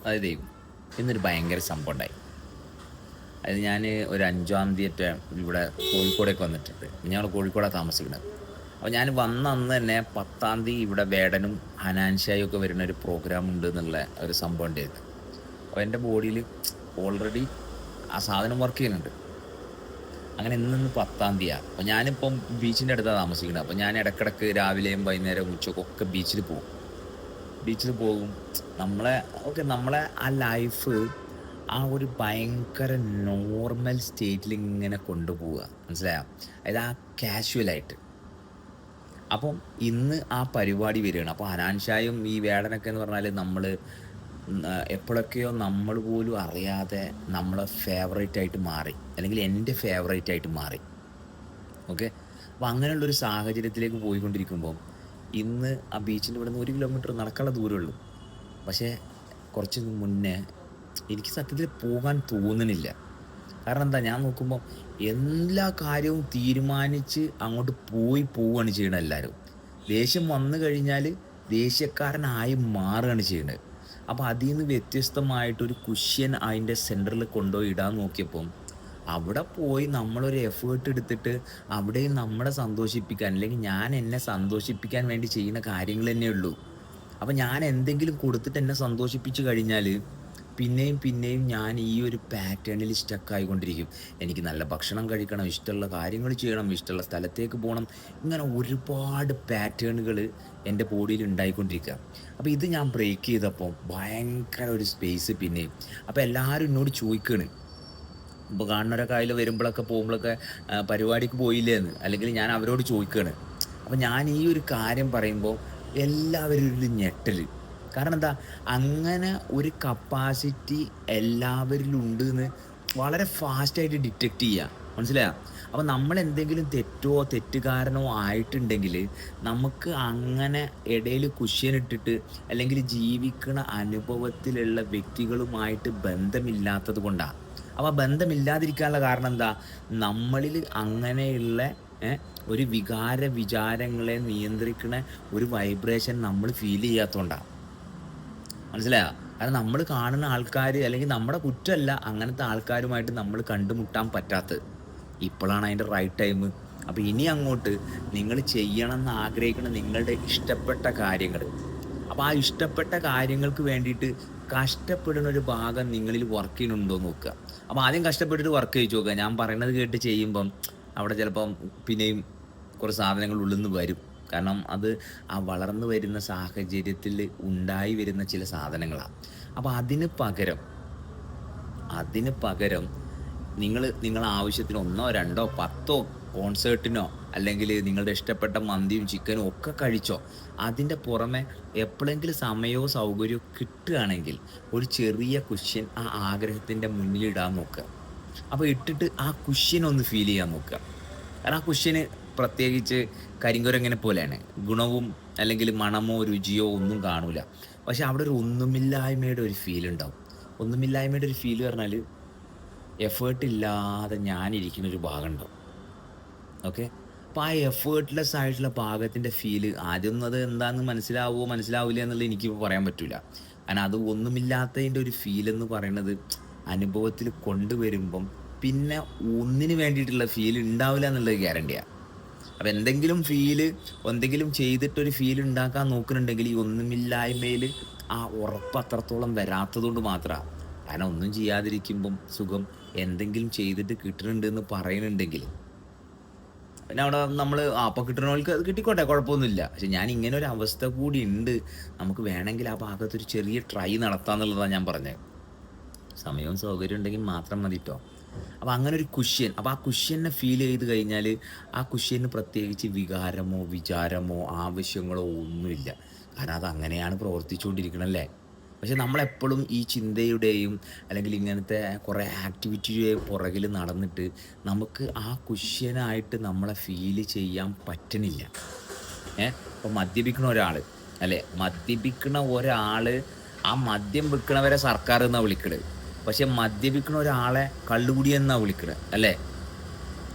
അതായത് ഇന്നൊരു ഭയങ്കര സംഭവം ഉണ്ടായി. അത് ഞാൻ ഒരു 5-ാം തീയതി ഇവിടെ കോഴിക്കോടേക്ക് വന്നിട്ടുണ്ട്. ഞങ്ങൾ കോഴിക്കോടാണ് താമസിക്കുന്നത്. അപ്പോൾ ഞാൻ വന്ന അന്ന് തന്നെ 10-ാം തീയതി ഇവിടെ വേടനും ഹനാൻഷായും ഒക്കെ വരുന്ന ഒരു പ്രോഗ്രാം ഉണ്ട് എന്നുള്ള ഒരു സംഭവം ഉണ്ടായിരുന്നു. അപ്പോൾ എൻ്റെ ബോഡിയിൽ ഓൾറെഡി ആ സാധനം വർക്ക് ചെയ്യുന്നുണ്ട്. അങ്ങനെ ഇന്ന് 10-ാം തീയതിയാണ്. അപ്പോൾ ഞാനിപ്പം ബീച്ചിൻ്റെ അടുത്താണ് താമസിക്കുന്നത്. അപ്പോൾ ഞാൻ ഇടയ്ക്കിടയ്ക്ക് രാവിലെയും വൈകുന്നേരവും ഉച്ചക്കൊക്കെ ബീച്ചിൽ പോകും. നമ്മളെ ആ ലൈഫ് ആ ഒരു ഭയങ്കര നോർമൽ സ്റ്റേറ്റിൽ ഇങ്ങനെ കൊണ്ടുപോവുക, മനസ്സിലായോ? അതായത് ആ കാഷ്വലായിട്ട്. അപ്പം ഇന്ന് ആ പരിപാടി വരികയാണ്. അപ്പോൾ ഹനാൻഷായും ഈ വേടനൊക്കെ എന്ന് പറഞ്ഞാൽ എപ്പോഴൊക്കെയോ നമ്മൾ പോലും അറിയാതെ നമ്മളെ ഫേവറേറ്റ് ആയിട്ട് മാറി, അല്ലെങ്കിൽ എൻ്റെ ഫേവറേറ്റ് ആയിട്ട് മാറി. ഓക്കെ. അപ്പോൾ അങ്ങനെയുള്ളൊരു സാഹചര്യത്തിലേക്ക് പോയിക്കൊണ്ടിരിക്കുമ്പോൾ ഇന്ന് ആ ബീച്ചിൻ്റെ ഇവിടെ നിന്ന് 1 കിലോമീറ്റർ നടക്കാനുള്ള ദൂരമുള്ളൂ. പക്ഷേ കുറച്ച് മുന്നേ എനിക്ക് സത്യത്തിൽ പോകാൻ തോന്നുന്നില്ല. കാരണം എന്താ, ഞാൻ നോക്കുമ്പോൾ എല്ലാ കാര്യവും തീരുമാനിച്ച് അങ്ങോട്ട് പോവുകയാണ് ചെയ്യണത്. എല്ലാവരും ദേഷ്യം വന്നു കഴിഞ്ഞാൽ ദേഷ്യക്കാരനായി മാറുകയാണ് ചെയ്യുന്നത്. അപ്പോൾ അതിൽ നിന്ന് വ്യത്യസ്തമായിട്ടൊരു കുഷ്യൻ അതിൻ്റെ സെൻറ്ററിൽ കൊണ്ടുപോയി ഇടാൻ നോക്കിയപ്പം അവിടെ പോയി നമ്മളൊരു എഫേർട്ട് എടുത്തിട്ട് അവിടെയും നമ്മളെ സന്തോഷിപ്പിക്കാൻ, അല്ലെങ്കിൽ ഞാൻ എന്നെ സന്തോഷിപ്പിക്കാൻ വേണ്ടി ചെയ്യുന്ന കാര്യങ്ങൾ തന്നെ ഉള്ളൂ. അപ്പം ഞാൻ എന്തെങ്കിലും കൊടുത്തിട്ട് എന്നെ സന്തോഷിപ്പിച്ച് കഴിഞ്ഞാൽ പിന്നെയും ഞാൻ ഈ ഒരു പാറ്റേണിൽ സ്റ്റക്കായിക്കൊണ്ടിരിക്കും. എനിക്ക് നല്ല ഭക്ഷണം കഴിക്കണം, ഇഷ്ടമുള്ള കാര്യങ്ങൾ ചെയ്യണം, ഇഷ്ടമുള്ള സ്ഥലത്തേക്ക് പോകണം, ഇങ്ങനെ ഒരുപാട് പാറ്റേണുകൾ എൻ്റെ ബോഡിയിൽ ഉണ്ടായിക്കൊണ്ടിരിക്കുക. അപ്പോൾ ഇത് ഞാൻ ബ്രേക്ക് ചെയ്തപ്പോൾ ഭയങ്കര ഒരു സ്പേസ് പിന്നെയും. അപ്പോൾ എല്ലാവരും എന്നോട് ചോദിക്കുകയാണ്, ഇപ്പോൾ കാണുന്നവരൊക്കെ അതിൽ വരുമ്പോഴൊക്കെ പോകുമ്പോഴൊക്കെ പരിപാടിക്ക് പോയില്ലേന്ന്, അല്ലെങ്കിൽ ഞാൻ അവരോട് ചോദിക്കുകയാണ്. അപ്പോൾ ഞാൻ ഈ ഒരു കാര്യം പറയുമ്പോൾ എല്ലാവരും ഒരു ഞെട്ടൽ. കാരണം എന്താ, അങ്ങനെ ഒരു കപ്പാസിറ്റി എല്ലാവരിലും ഉണ്ട് എന്ന് വളരെ ഫാസ്റ്റായിട്ട് ഡിറ്റക്റ്റ് ചെയ്യുക, മനസ്സിലായോ? അപ്പോൾ നമ്മൾ എന്തെങ്കിലും തെറ്റുകാരനോ ആയിട്ടുണ്ടെങ്കിൽ നമുക്ക് അങ്ങനെ ഇടയിൽ കുഷ്യനിട്ടിട്ട്, അല്ലെങ്കിൽ ജീവിക്കണ അനുഭവത്തിലുള്ള വ്യക്തികളുമായിട്ട് ബന്ധമില്ലാത്തത് കൊണ്ടാണ്. അപ്പോൾ ബന്ധമില്ലാതിരിക്കാനുള്ള കാരണം എന്താ, നമ്മളിൽ അങ്ങനെയുള്ള ഒരു വിചാരങ്ങളെ നിയന്ത്രിക്കുന്ന ഒരു വൈബ്രേഷൻ നമ്മൾ ഫീൽ ചെയ്യാത്തതുകൊണ്ടാണ്, മനസ്സിലായോ? കാരണം നമ്മൾ കാണുന്ന ആൾക്കാർ, അല്ലെങ്കിൽ നമ്മുടെ കുറ്റമല്ല, അങ്ങനത്തെ ആൾക്കാരുമായിട്ട് നമ്മൾ കണ്ടുമുട്ടാൻ പറ്റാത്തത്. ഇപ്പോഴാണ് അതിൻ്റെ റൈറ്റ് ടൈം. അപ്പോൾ ഇനി അങ്ങോട്ട് നിങ്ങൾ ചെയ്യണമെന്ന് ആഗ്രഹിക്കുന്ന നിങ്ങളുടെ ഇഷ്ടപ്പെട്ട കാര്യങ്ങൾ, അപ്പോൾ ആ ഇഷ്ടപ്പെട്ട കാര്യങ്ങൾക്ക് വേണ്ടിയിട്ട് കഷ്ടപ്പെടുന്ന ഒരു ഭാഗം നിങ്ങളിൽ വർക്ക് ചെയ്യുന്നുണ്ടോ എന്ന് നോക്കുക. അപ്പോൾ ആദ്യം കഷ്ടപ്പെട്ടിട്ട് വർക്ക് ചെയ്ത് നോക്കുക. ഞാൻ പറയുന്നത് കേട്ട് ചെയ്യുമ്പം അവിടെ ചിലപ്പം പിന്നെയും കുറച്ച് സാധനങ്ങൾ ഉള്ളിൽ നിന്ന് വരും. കാരണം അത് ആ വളർന്നു വരുന്ന സാഹചര്യത്തിൽ ഉണ്ടായി വരുന്ന ചില സാധനങ്ങളാണ്. അപ്പോൾ അതിന് പകരം നിങ്ങളെ ആവശ്യത്തിന് 1, 2, 10 കോൺസേർട്ടിനോ, അല്ലെങ്കിൽ നിങ്ങളുടെ ഇഷ്ടപ്പെട്ട മന്തിയും ചിക്കനും ഒക്കെ കഴിച്ചോ. അതിൻ്റെ പുറമെ എപ്പോഴെങ്കിലും സമയമോ സൗകര്യമോ കിട്ടുകയാണെങ്കിൽ ഒരു ചെറിയ കുഷ്യൻ ആ ആഗ്രഹത്തിൻ്റെ മുന്നിലിടാൻ നോക്കുക. അപ്പോൾ ഇട്ടിട്ട് ആ കുഷ്യനൊന്ന് ഫീൽ ചെയ്യാൻ നോക്കുക. കാരണം ആ കുഷ്യന് പ്രത്യേകിച്ച് കരിങ്കുരങ്ങനെ പോലെയാണ്. ഗുണവും അല്ലെങ്കിൽ മണമോ രുചിയോ ഒന്നും കാണൂല. പക്ഷെ അവിടെ ഒരു ഒന്നുമില്ലായ്മയുടെ ഒരു ഫീൽ ഉണ്ടാവും. ഒന്നുമില്ലായ്മയുടെ ഒരു ഫീൽ പറഞ്ഞാൽ എഫേർട്ട് ഇല്ലാതെ ഞാനിരിക്കുന്ന ഒരു ഭാഗം ഉണ്ടാവും. ഓക്കെ. അപ്പോൾ ആ എഫേർട്ട്ലെസ് ആയിട്ടുള്ള ഭാഗത്തിൻ്റെ ഫീല് ആദ്യമൊന്നും അത് എന്താണെന്ന് മനസ്സിലാവില്ല എന്നുള്ളത് എനിക്കിപ്പോൾ പറയാൻ പറ്റില്ല. കാരണം അത് ഒന്നുമില്ലാത്തതിൻ്റെ ഒരു ഫീലെന്ന് പറയുന്നത് അനുഭവത്തിൽ കൊണ്ടുവരുമ്പം പിന്നെ ഒന്നിന് വേണ്ടിയിട്ടുള്ള ഫീൽ ഉണ്ടാവില്ല എന്നുള്ളത് ഗ്യാരണ്ടിയാണ്. അപ്പോൾ എന്തെങ്കിലും ചെയ്തിട്ടൊരു ഫീൽ ഉണ്ടാക്കാൻ നോക്കുന്നുണ്ടെങ്കിൽ ഈ ഒന്നുമില്ലായ്മയിൽ ആ ഉറപ്പ് അത്രത്തോളം വരാത്തതുകൊണ്ട് മാത്രമാണ്. കാരണം ഒന്നും ചെയ്യാതിരിക്കുമ്പം സുഖം, എന്തെങ്കിലും ചെയ്തിട്ട് കിട്ടുന്നുണ്ട് എന്ന് പറയുന്നുണ്ടെങ്കിൽ പിന്നെ അവിടെ നമ്മൾ അപ്പം കിട്ടണവർക്ക് അത് കിട്ടിക്കോട്ടെ, കുഴപ്പമൊന്നുമില്ല. പക്ഷെ ഞാൻ ഇങ്ങനെ ഒരു അവസ്ഥ കൂടി ഉണ്ട്, നമുക്ക് വേണമെങ്കിൽ ആ ഭാഗത്തൊരു ചെറിയ ട്രൈ നടത്താമെന്നുള്ളതാണ് ഞാൻ പറഞ്ഞത്. സമയവും സൗകര്യം ഉണ്ടെങ്കിൽ മാത്രം മതി കേട്ടോ. അപ്പോൾ അങ്ങനെ ഒരു കുഷ്യൻ, അപ്പോൾ ആ കുഷ്യനെ ഫീൽ ചെയ്ത് കഴിഞ്ഞാൽ ആ കുഷ്യന് പ്രത്യേകിച്ച് വികാരമോ വിചാരമോ ആവശ്യങ്ങളോ ഒന്നുമില്ല. കാരണം അത് അങ്ങനെയാണ് പ്രവർത്തിച്ചുകൊണ്ടിരിക്കണല്ലേ. പക്ഷെ നമ്മളെപ്പോഴും ഈ ചിന്തയുടെയും അല്ലെങ്കിൽ ഇങ്ങനത്തെ കുറേ ആക്ടിവിറ്റിയുടെയും പുറകിൽ നടന്നിട്ട് നമുക്ക് ആ കുഷ്യനായിട്ട് നമ്മളെ ഫീൽ ചെയ്യാൻ പറ്റണില്ല. ഇപ്പോൾ മദ്യപിക്കണ ഒരാൾ ആ മദ്യം വിൽക്കണവരെ സർക്കാർ എന്നാണ് വിളിക്കണത്. പക്ഷെ മദ്യപിക്കണ ഒരാളെ കള്ളുകുടി എന്നാണ് വിളിക്കണത്, അല്ലേ?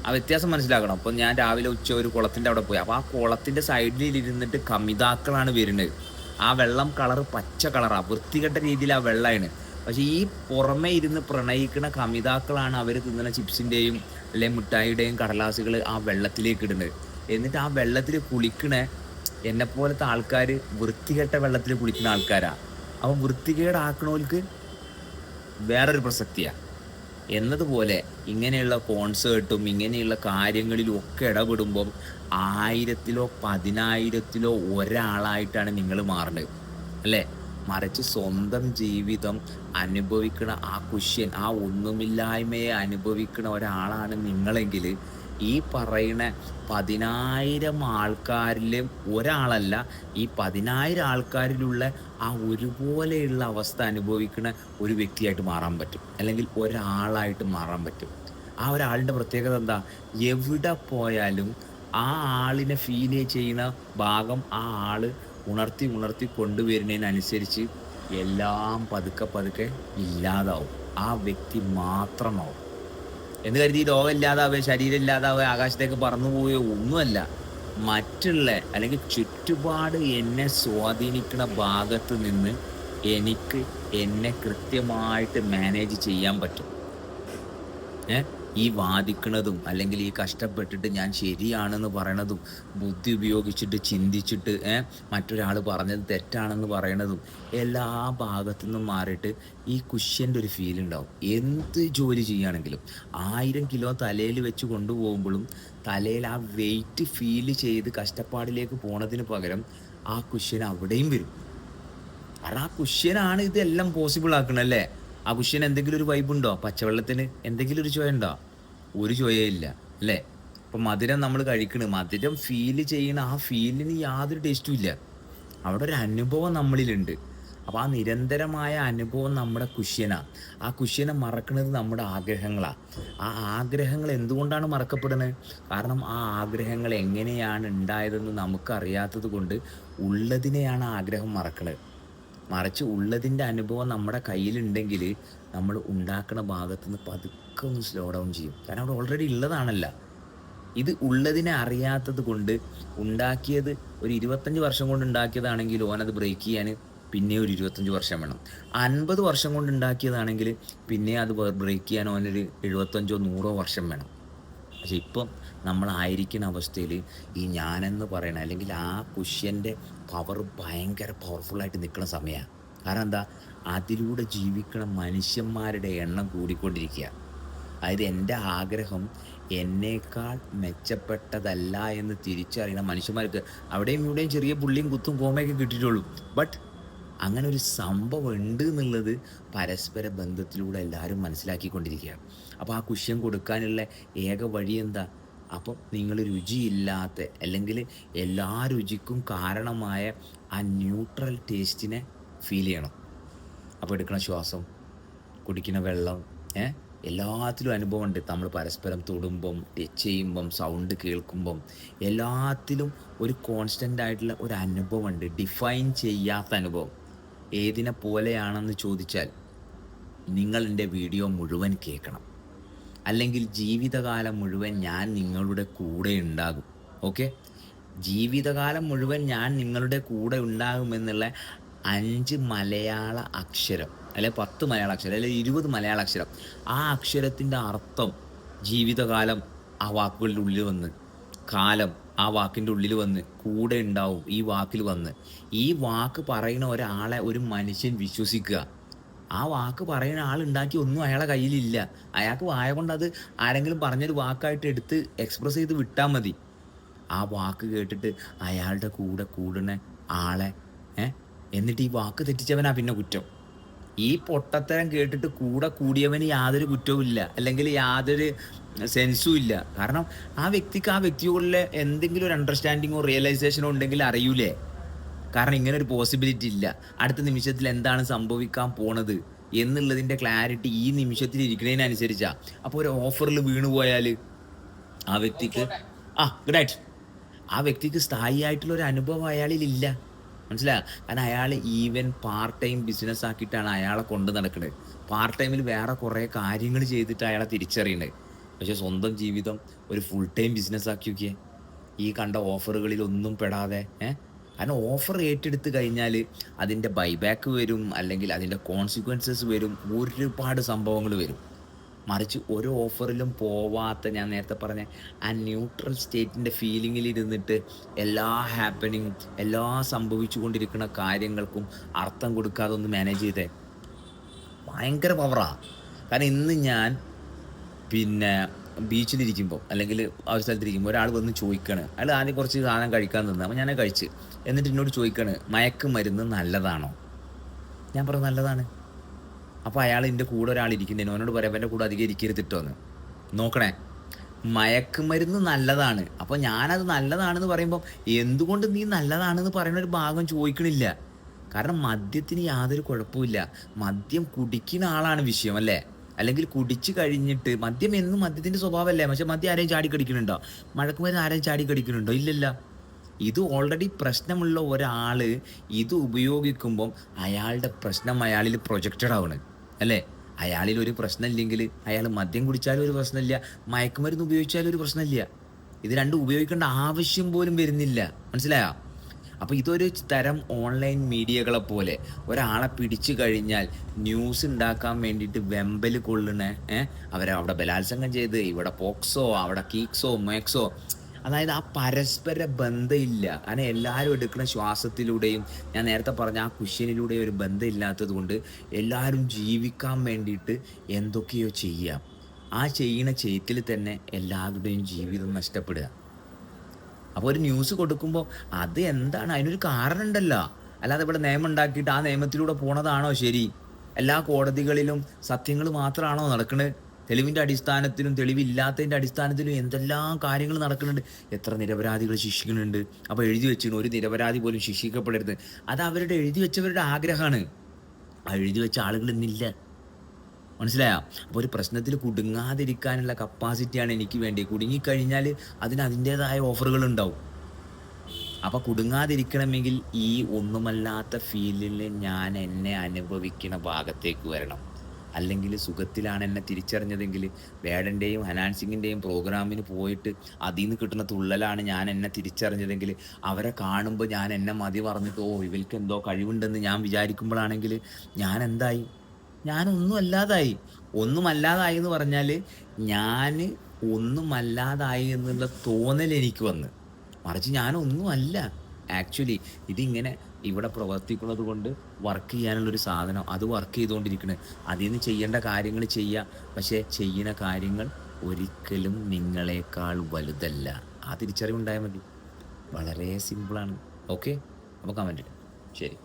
ആ വ്യത്യാസം മനസ്സിലാക്കണം. അപ്പോൾ ഞാൻ രാവിലെ ഉച്ച ഒരു കുളത്തിൻ്റെ അവിടെ പോയി. അപ്പോൾ ആ കുളത്തിൻ്റെ സൈഡിൽ ഇരുന്നിട്ട് കമിതാക്കളാണ് വരുന്നത്. ആ വെള്ളം കളറ് പച്ച കളറാണ്, വൃത്തികെട്ട രീതിയിൽ ആ വെള്ളമാണ്. പക്ഷേ ഈ പുറമെ ഇരുന്ന് പ്രണയിക്കുന്ന കമിതാക്കളാണ് അവർ തിന്നുന്ന ചിപ്സിൻ്റെയും അല്ലെങ്കിൽ മിഠായിയുടെയും കടലാസുകൾ ആ വെള്ളത്തിലേക്ക് ഇടുന്നത്. എന്നിട്ട് ആ വെള്ളത്തിൽ കുളിക്കണ എന്നെപ്പോലത്തെ ആൾക്കാർ വൃത്തികെട്ട വെള്ളത്തിൽ കുളിക്കുന്ന ആൾക്കാരാ. അപ്പം വൃത്തികേടാക്കണവർക്ക് വേറൊരു പ്രസക്തിയാണ്. എന്നതുപോലെ ഇങ്ങനെയുള്ള കോൺസേർട്ടും ഇങ്ങനെയുള്ള കാര്യങ്ങളിലും ഒക്കെ ഇടപെടുമ്പം 1000-ലോ 10,000-ലോ ഒരാളായിട്ടാണ് നിങ്ങൾ മാറുന്നത്, അല്ലേ? മറിച്ച് സ്വന്തം ജീവിതം അനുഭവിക്കണ ആ കുഷ്യൻ, ആ ഒന്നുമില്ലായ്മയെ അനുഭവിക്കണ ഒരാളാണ് നിങ്ങളെങ്കിൽ ഈ പറയുന്ന 10,000 ആൾക്കാരിലും ഒരാളല്ല, ഈ 10,000 ആൾക്കാരിലുള്ള ആ ഒരുപോലെയുള്ള അവസ്ഥ അനുഭവിക്കുന്ന ഒരു വ്യക്തിയായിട്ട് മാറാൻ പറ്റും, അല്ലെങ്കിൽ ഒരാളായിട്ട് മാറാൻ പറ്റും. ആ ഒരാളിൻ്റെ പ്രത്യേകത എന്താ? എവിടെ പോയാലും ആ ആളിനെ ഫീൽ ചെയ്യുന്ന ഭാഗം ആ ആൾ ഉണർത്തി ഉണർത്തി കൊണ്ടുവരുന്നതിനനുസരിച്ച് എല്ലാം പതുക്കെ പതുക്കെ ഇല്ലാതാവും. ആ വ്യക്തി മാത്രമാവും. എന്ന് കരുതി രോഗം ഇല്ലാതാവുക, ശരീരം ഇല്ലാതാവുക, ആകാശത്തേക്ക് പറന്നു പോവുകയോ ഒന്നുമല്ല. മറ്റുള്ള അല്ലെങ്കിൽ ചുറ്റുപാട് എന്നെ സ്വാധീനിക്കുന്ന ഭാഗത്ത് നിന്ന് എനിക്ക് എന്നെ കൃത്യമായിട്ട് മാനേജ് ചെയ്യാൻ പറ്റും. ഈ വാദിക്കണതും അല്ലെങ്കിൽ ഈ കഷ്ടപ്പെട്ടിട്ട് ഞാൻ ശരിയാണെന്ന് പറയണതും ബുദ്ധി ഉപയോഗിച്ചിട്ട് ചിന്തിച്ചിട്ട് മറ്റൊരാൾ പറഞ്ഞത് തെറ്റാണെന്ന് പറയണതും എല്ലാ ഭാഗത്തു നിന്നും മാറിയിട്ട് ഈ കുഷ്യൻ്റെ ഒരു ഫീൽ ഉണ്ടാവും. എന്ത് ജോലി ചെയ്യുകയാണെങ്കിലും 1000 കിലോ തലയിൽ വെച്ച് കൊണ്ടുപോകുമ്പോഴും തലയിൽ ആ വെയിറ്റ് ഫീൽ ചെയ്ത് കഷ്ടപ്പാടിലേക്ക് പോണതിന് പകരം ആ കുഷ്യൻ അവിടെയും വരും. കാരണം ആ കുഷ്യനാണ് ഇതെല്ലാം പോസിബിൾ ആക്കണല്ലേ. ആ കുഷ്യൻ എന്തെങ്കിലും ഒരു വൈബുണ്ടോ? പച്ചവെള്ളത്തിന് എന്തെങ്കിലും ഒരു ചുവ ഉണ്ടോ? ഒരു ചുവയില്ല, അല്ലേ? ഇപ്പം മധുരം നമ്മൾ കഴിക്കണ്, മധുരം ഫീൽ ചെയ്യണ ആ ഫീലിന് യാതൊരു ടേസ്റ്റും ഇല്ല. അവിടെ ഒരു അനുഭവം നമ്മളിലുണ്ട്. അപ്പോൾ ആ നിരന്തരമായ അനുഭവം നമ്മുടെ കുഷ്യനാണ്. ആ കുഷ്യനെ മറക്കുന്നത് നമ്മുടെ ആഗ്രഹങ്ങളാണ്. ആ ആഗ്രഹങ്ങൾ എന്തുകൊണ്ടാണ് മറക്കപ്പെടുന്നത്? കാരണം ആ ആഗ്രഹങ്ങൾ എങ്ങനെയാണ് ഉണ്ടായതെന്ന് നമുക്കറിയാത്തത് കൊണ്ട് ഉള്ളതിനെയാണ് ആഗ്രഹം മറക്കുന്നത്. മറിച്ച് ഉള്ളതിൻ്റെ അനുഭവം നമ്മുടെ കയ്യിലുണ്ടെങ്കിൽ നമ്മൾ ഉണ്ടാക്കുന്ന ഭാഗത്തു നിന്ന് പതുക്കെ ഒന്ന് സ്ലോ ഡൗൺ ചെയ്യും. കാരണം അവിടെ ഓൾറെഡി ഉള്ളതാണല്ല. ഇത് ഉള്ളതിനെ അറിയാത്തത് കൊണ്ട് ഉണ്ടാക്കിയത് ഒരു 25 വർഷം കൊണ്ട് ഉണ്ടാക്കിയതാണെങ്കിൽ ഓനത് ബ്രേക്ക് ചെയ്യാൻ പിന്നെ ഒരു 25 വർഷം വേണം. 50 വർഷം കൊണ്ട് ഉണ്ടാക്കിയതാണെങ്കിൽ പിന്നെ അത് ബ്രേക്ക് ചെയ്യാൻ ഓനൊരു 75-100 വർഷം വേണം. പക്ഷെ ഇപ്പം നമ്മളായിരിക്കുന്ന അവസ്ഥയിൽ ഈ ഞാനെന്ന് പറയണ അല്ലെങ്കിൽ ആ കുഷ്യൻ്റെ പവർ ഭയങ്കര പവർഫുള്ളായിട്ട് നിൽക്കുന്ന സമയമാണ്. കാരണം എന്താ? അതിലൂടെ ജീവിക്കുന്ന മനുഷ്യന്മാരുടെ എണ്ണം കൂടിക്കൊണ്ടിരിക്കുക. അതായത് എൻ്റെ ആഗ്രഹം എന്നേക്കാൾ മെച്ചപ്പെട്ടതല്ല എന്ന് തിരിച്ചറിയുന്ന മനുഷ്യന്മാർക്ക് അവിടെയും ഇവിടെയും ചെറിയ പുള്ളിയും കുത്തും കോമയൊക്കെ കിട്ടിയിട്ടുള്ളൂ. ബട്ട് അങ്ങനെ ഒരു സംഭവം ഉണ്ട് എന്നുള്ളത് പരസ്പര ബന്ധത്തിലൂടെ എല്ലാവരും മനസ്സിലാക്കിക്കൊണ്ടിരിക്കുകയാണ്. അപ്പോൾ ആ കുഷ്യൻ കൊടുക്കാനുള്ള ഏക വഴി എന്താ? അപ്പം നിങ്ങൾ രുചിയില്ലാത്ത അല്ലെങ്കിൽ എല്ലാ രുചിക്കും കാരണമായ ആ ന്യൂട്രൽ ടേസ്റ്റിനെ ഫീൽ ചെയ്യണം. അപ്പോൾ എടുക്കുന്ന ശ്വാസം, കുടിക്കുന്ന വെള്ളം, എല്ലാത്തിലും അനുഭവമുണ്ട്. നമ്മൾ പരസ്പരം തൊടുമ്പം, ടച്ച് ചെയ്യുമ്പം, സൗണ്ട് കേൾക്കുമ്പം എല്ലാത്തിലും ഒരു കോൺസ്റ്റൻ്റ് ആയിട്ടുള്ള ഒരു അനുഭവമുണ്ട്, ഡിഫൈൻ ചെയ്യാത്ത അനുഭവം. ഏതിനെ പോലെയാണെന്ന് ചോദിച്ചാൽ നിങ്ങൾ എൻ്റെ വീഡിയോ മുഴുവൻ കേൾക്കണം, അല്ലെങ്കിൽ ജീവിതകാലം മുഴുവൻ ഞാൻ നിങ്ങളുടെ കൂടെ ഉണ്ടാകും. ഓക്കെ, ജീവിതകാലം മുഴുവൻ ഞാൻ നിങ്ങളുടെ കൂടെ ഉണ്ടാകുമെന്നുള്ള 5 മലയാള അക്ഷരം, അല്ലെ 10 മലയാള അക്ഷരം, അല്ലെ 20 മലയാള അക്ഷരം. ആ അക്ഷരത്തിൻ്റെ അർത്ഥം ജീവിതകാലം ആ വാക്കുകളുടെ ഉള്ളിൽ വന്ന്, കാലം ആ വാക്കിൻ്റെ ഉള്ളിൽ വന്ന്, കൂടെ ഉണ്ടാവും ഈ വാക്കിൽ വന്ന്. ഈ വാക്ക് പറയുന്ന ഒരാളെ ഒരു മനുഷ്യൻ വിശ്വസിക്കുക. ആ വാക്ക് പറയുന്ന ആളുണ്ടാക്കി ഒന്നും അയാളെ കയ്യിലില്ല. അയാൾക്ക് വായ കൊണ്ട് അത് ആരെങ്കിലും പറഞ്ഞൊരു വാക്കായിട്ട് എടുത്ത് എക്സ്പ്രസ് ചെയ്ത് വിട്ടാൽ മതി. ആ വാക്ക് കേട്ടിട്ട് അയാളുടെ കൂടെ കൂടുന്ന ആളെ എന്നിട്ട് ഈ വാക്ക് തെറ്റിച്ചവനാ പിന്നെ കുറ്റം. ഈ പൊട്ടത്തരം കേട്ടിട്ട് കൂടെ കൂടിയവന് യാതൊരു കുറ്റവും ഇല്ല, അല്ലെങ്കിൽ യാതൊരു സെൻസും ഇല്ല. കാരണം ആ വ്യക്തിക്ക് ആ വ്യക്തിയോടുള്ള എന്തെങ്കിലും ഒരു അണ്ടർസ്റ്റാൻഡിങ്ങോ റിയലൈസേഷനോ ഉണ്ടെങ്കിൽ അറിയൂലേ. കാരണം ഇങ്ങനെ ഒരു പോസിബിലിറ്റി ഇല്ല. അടുത്ത നിമിഷത്തിൽ എന്താണ് സംഭവിക്കാൻ പോണത് എന്നുള്ളതിൻ്റെ ക്ലാരിറ്റി ഈ നിമിഷത്തിൽ ഇരിക്കുന്നതിനനുസരിച്ചാണ്. അപ്പോൾ ഒരു ഓഫറിൽ വീണുപോയാൽ ആ വ്യക്തിക്ക് ഗുഡ് നൈറ്റ്, ആ വ്യക്തിക്ക് സ്ഥായിയായിട്ടുള്ളൊരു അനുഭവം അയാളിലില്ല. മനസ്സിലായോ? കാരണം അയാൾ ഈവൻ പാർട്ട് ടൈം ബിസിനസ് ആക്കിയിട്ടാണ് അയാളെ കൊണ്ട് നടക്കുന്നത്. പാർട്ട് ടൈമിൽ വേറെ കുറേ കാര്യങ്ങൾ ചെയ്തിട്ട് അയാളെ തിരിച്ചറിയുന്നത്. പക്ഷേ സ്വന്തം ജീവിതം ഒരു ഫുൾ ടൈം ബിസിനസ് ആക്കി നോക്കിയേ. ഈ കണ്ട ഓഫറുകളിലൊന്നും പെടാതെ കാരണം ഓഫർ ഏറ്റെടുത്ത് കഴിഞ്ഞാൽ അതിൻ്റെ ബൈബാക്ക് വരും, അല്ലെങ്കിൽ അതിൻ്റെ കോൺസിക്വൻസസ് വരും, ഒരുപാട് സംഭവങ്ങൾ വരും. മറിച്ച് ഒരു ഓഫറിലും പോവാത്ത, ഞാൻ നേരത്തെ പറഞ്ഞ ആ ന്യൂട്രൽ സ്റ്റേറ്റിൻ്റെ ഫീലിങ്ങിലിരുന്നിട്ട് എല്ലാ ഹാപ്പനിങ്, എല്ലാ സംഭവിച്ചു കൊണ്ടിരിക്കുന്ന കാര്യങ്ങൾക്കും അർത്ഥം കൊടുക്കാതെ ഒന്ന് മാനേജ് ചെയ്തേ, ഭയങ്കര പവറാണ്. കാരണം ഇന്ന് ഞാൻ പിന്നെ ബീച്ചിലിരിക്കുമ്പോൾ അല്ലെങ്കിൽ ആ ഒരു സ്ഥലത്തിരിക്കുമ്പോൾ ഒരാൾ വന്ന് ചോദിക്കുകയാണ്. അയാൾ ആദ്യം കുറച്ച് സാധനം കഴിക്കാൻ നിന്ന്, അപ്പോൾ ഞാനത് കഴിച്ച്. എന്നിട്ട് എന്നോട് ചോദിക്കുകയാണ്, മയക്കുമരുന്ന് നല്ലതാണോ? ഞാൻ പറഞ്ഞു നല്ലതാണ്. അപ്പോൾ അയാൾ എൻ്റെ കൂടെ ഒരാൾ ഇരിക്കുന്നുണ്ട്, അവനോട് പറയാം എൻ്റെ കൂടെ അധികം ഇരിക്കരുതിട്ടോ എന്ന്. നോക്കണേ, മയക്കുമരുന്ന് നല്ലതാണ്. അപ്പോൾ ഞാനത് നല്ലതാണെന്ന് പറയുമ്പോൾ എന്തുകൊണ്ട് നീ നല്ലതാണെന്ന് പറയുന്ന ഒരു ഭാഗം ചോദിക്കണില്ല. കാരണം മദ്യത്തിന് യാതൊരു കുഴപ്പമില്ല. മദ്യം കുടിക്കുന്ന ആളാണ് വിഷയം, അല്ലേ? അല്ലെങ്കിൽ കുടിച്ച് കഴിഞ്ഞിട്ട്, മദ്യം എന്നും മദ്യത്തിൻ്റെ സ്വഭാവമല്ലേ. പക്ഷേ മദ്യം ആരെയും ചാടിക്കടിക്കുന്നുണ്ടോ? മയക്കുമരുന്ന് ആരെയും ചാടിക്കടിക്കുന്നുണ്ടോ? ഇല്ലല്ല. ഇത് ഓൾറെഡി പ്രശ്നമുള്ള ഒരാൾ ഇത് ഉപയോഗിക്കുമ്പം അയാളുടെ പ്രശ്നം അയാളിൽ പ്രൊജക്റ്റഡ് ആവണ്, അല്ലേ? അയാളിൽ ഒരു പ്രശ്നമില്ലെങ്കിൽ അയാൾ മദ്യം കുടിച്ചാലും ഒരു പ്രശ്നമില്ല, മയക്കുമരുന്ന് ഉപയോഗിച്ചാലും ഒരു പ്രശ്നമില്ല. ഇത് രണ്ടും ഉപയോഗിക്കേണ്ട ആവശ്യം പോലും വരുന്നില്ല. മനസ്സിലായോ? അപ്പോൾ ഇതൊരു തരം ഓൺലൈൻ മീഡിയകളെ പോലെ ഒരാളെ പിടിച്ചു കഴിഞ്ഞാൽ ന്യൂസ് ഉണ്ടാക്കാൻ വേണ്ടിയിട്ട് വെമ്പൽ കൊള്ളണ, അവരെ അവിടെ ബലാത്സംഗം ചെയ്ത്, ഇവിടെ പോക്സോ, അവിടെ കീക്സോ മേക്സോ, അതായത് ആ പരസ്പര ബന്ധമില്ല. കാരണം എല്ലാവരും എടുക്കുന്ന ശ്വാസത്തിലൂടെയും, ഞാൻ നേരത്തെ പറഞ്ഞ ആ കുഷ്യനിലൂടെയും ഒരു ബന്ധം ഇല്ലാത്തത് കൊണ്ട് എല്ലാവരും ജീവിക്കാൻ വേണ്ടിയിട്ട് എന്തൊക്കെയോ ചെയ്യാം. ആ ചെയ്യുന്ന ചെയ്ത്തിൽ തന്നെ എല്ലാവരുടെയും ജീവിതം നഷ്ടപ്പെടുക. അപ്പോൾ ഒരു ന്യൂസ് കൊടുക്കുമ്പോൾ അത് എന്താണ്, അതിനൊരു കാരണം ഉണ്ടല്ലോ. അല്ലാതെ ഇവിടെ നിയമം ഉണ്ടാക്കിയിട്ട് ആ നിയമത്തിലൂടെ പോണതാണോ ശരി? എല്ലാ കോടതികളിലും സത്യങ്ങൾ മാത്രമാണോ നടക്കുന്നത്? തെളിവിൻ്റെ അടിസ്ഥാനത്തിലും തെളിവില്ലാത്തതിൻ്റെ അടിസ്ഥാനത്തിലും എന്തെല്ലാം കാര്യങ്ങൾ നടക്കുന്നുണ്ട്. എത്ര നിരപരാധികൾ ശിക്ഷിക്കുന്നുണ്ട്. അപ്പോൾ എഴുതി വെച്ചിരുന്നു ഒരു നിരപരാധി പോലും ശിക്ഷിക്കപ്പെടരുത്. അത് അവരുടെ എഴുതി വെച്ചവരുടെ ആഗ്രഹമാണ്. ആ എഴുതി വെച്ച ആളുകൾ ഇന്നില്ല. മനസ്സിലായോ? അപ്പോൾ ഒരു പ്രശ്നത്തിൽ കുടുങ്ങാതിരിക്കാനുള്ള കപ്പാസിറ്റിയാണ് എനിക്ക് വേണ്ടി. കുടുങ്ങിക്കഴിഞ്ഞാൽ അതിന് അതിൻ്റേതായ ഓഫറുകൾ ഉണ്ടാവും. അപ്പോൾ കുടുങ്ങാതിരിക്കണമെങ്കിൽ ഈ ഒന്നുമല്ലാത്ത ഫീലിൽ ഞാൻ എന്നെ അനുഭവിക്കുന്ന ഭാഗത്തേക്ക് വരണം. അല്ലെങ്കിൽ സുഖത്തിലാണ് എന്നെ തിരിച്ചറിഞ്ഞതെങ്കിൽ, വേടൻ്റെയും ഹനാൻ സിംഗിൻ്റെയും പ്രോഗ്രാമിന് പോയിട്ട് അതിൽ നിന്ന് കിട്ടുന്ന തുള്ളലാണ് ഞാൻ എന്നെ തിരിച്ചറിഞ്ഞതെങ്കിൽ, അവരെ കാണുമ്പോൾ ഞാൻ എന്നെ മതി പറഞ്ഞിട്ട് ഇവർക്ക് എന്തോ കഴിവുണ്ടെന്ന് ഞാൻ വിചാരിക്കുമ്പോഴാണെങ്കിൽ ഞാൻ എന്തായി? ഞാനൊന്നും അല്ലാതായി. ഒന്നുമല്ലാതായി എന്ന് പറഞ്ഞാൽ ഞാൻ ഒന്നുമല്ലാതായി എന്നുള്ള തോന്നൽ എനിക്ക് വന്ന്. മറിച്ച് ഞാനൊന്നുമല്ല. ആക്ച്വലി ഇതിങ്ങനെ ഇവിടെ പ്രവർത്തിക്കുന്നത് കൊണ്ട് വർക്ക് ചെയ്യാനുള്ളൊരു സാധനം, അത് വർക്ക് ചെയ്തുകൊണ്ടിരിക്കുന്നത്. അതിൽ നിന്ന് ചെയ്യേണ്ട കാര്യങ്ങൾ ചെയ്യുക. പക്ഷേ ചെയ്യുന്ന കാര്യങ്ങൾ ഒരിക്കലും നിങ്ങളെക്കാൾ വലുതല്ല. ആ തിരിച്ചറിവുണ്ടായാൽ മതി. വളരെ സിമ്പിളാണ്. ഓക്കെ, അപ്പോൾ കമൻറ്റ് ഇടും. ശരി.